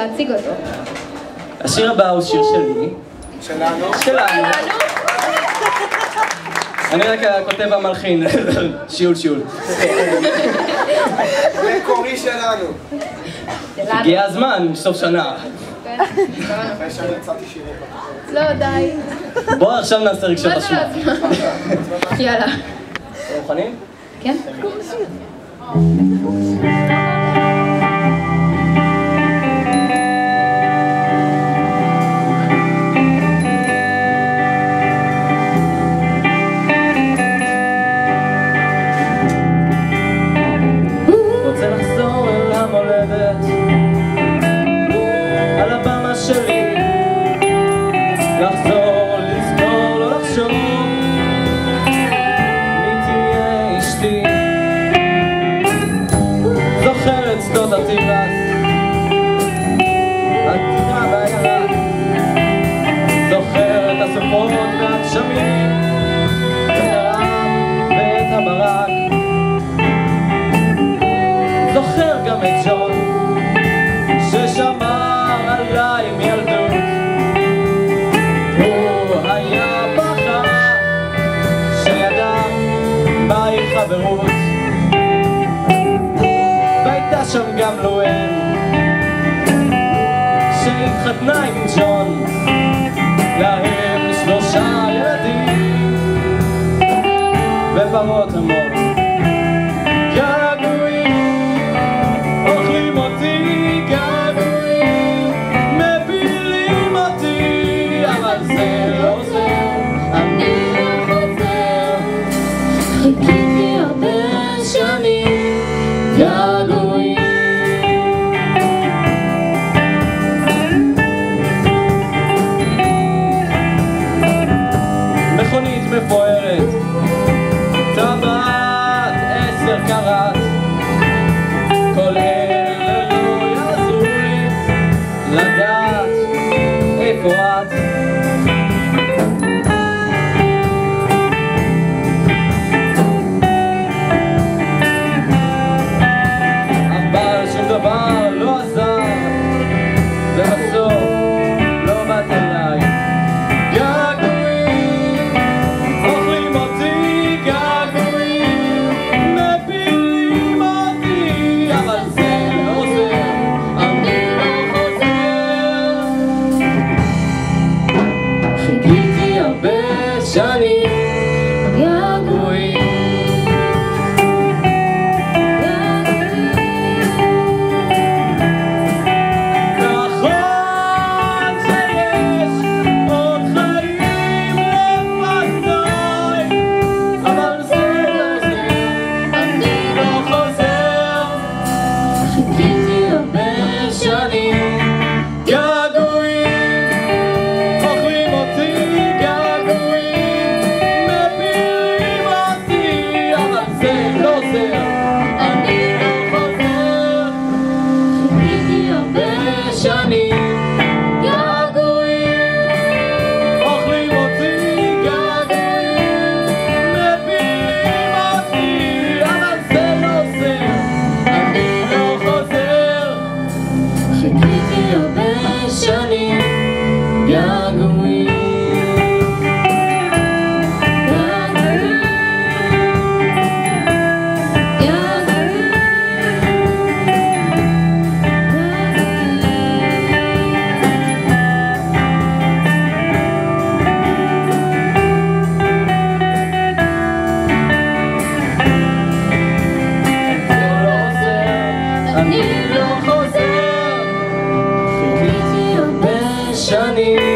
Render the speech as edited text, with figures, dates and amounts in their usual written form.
להציג אותו. השיר הבא הוא שיר שלי. שלנו? שלנו. אני רק כותב המלחין, שיעול. זה קורי שלנו. הגיע הזמן, סוף שנה. אחרי שאני יצאתי שירים. לא, די. בואו עכשיו נעשה רגשות מה זה אשמה. לעצמם? יאללה. אתם מוכנים? כן? רוצה לחזור אל המולדת, על הבמה שלי, לחזור, לזכור, לא לחשוב מי תהיה אשתי. זוכר את שדות התירס, הטירה והירק, זוכר את הסופות והגשמים, את הרעב ואת הברק, זוכר גם את ג'ון ששמר עליי מילדות. הוא היה בחר שידע מהי חברות, והייתה שם גם לואל שהתחתנה עם ג'ון, להם 3 ילדים ופרות המון. אוכלים אותי געגועים, מפילים אותי, אבל זה לא עוזר, אני לא חוזר. חיכיתי הרבה שנים, געגועים. מכונית מפוארת, טבעת 10 קראט, כל אלה לא יעזרו לי לדעת איפה את. אבל שום דבר לא עזר, ובסוף לא באת אליי. געגועים, אוכלים אותי געגועים, מפילים אותי, אבל זה לא עוזר, אני לא חוזר. חיכיתי הרבה שנים, געגועים. נכון שיש עוד חיים לפניי, אבל זה לא זה, אני לא חוזר. חיכיתי הרבה שנים, געגועים, אוכלים אותי געגועים, מפילים אותי, אבל זה לא זה, אני לא חוזר. חיכיתי הרבה שנים, געגועים, אוכלים אותי געגועים, מפילים אותי, אבל זה לא זה, אני לא חוזר. חיכיתי הרבה שנים, געגועים. אני לא חוזר, חיכיתי הרבה שנים.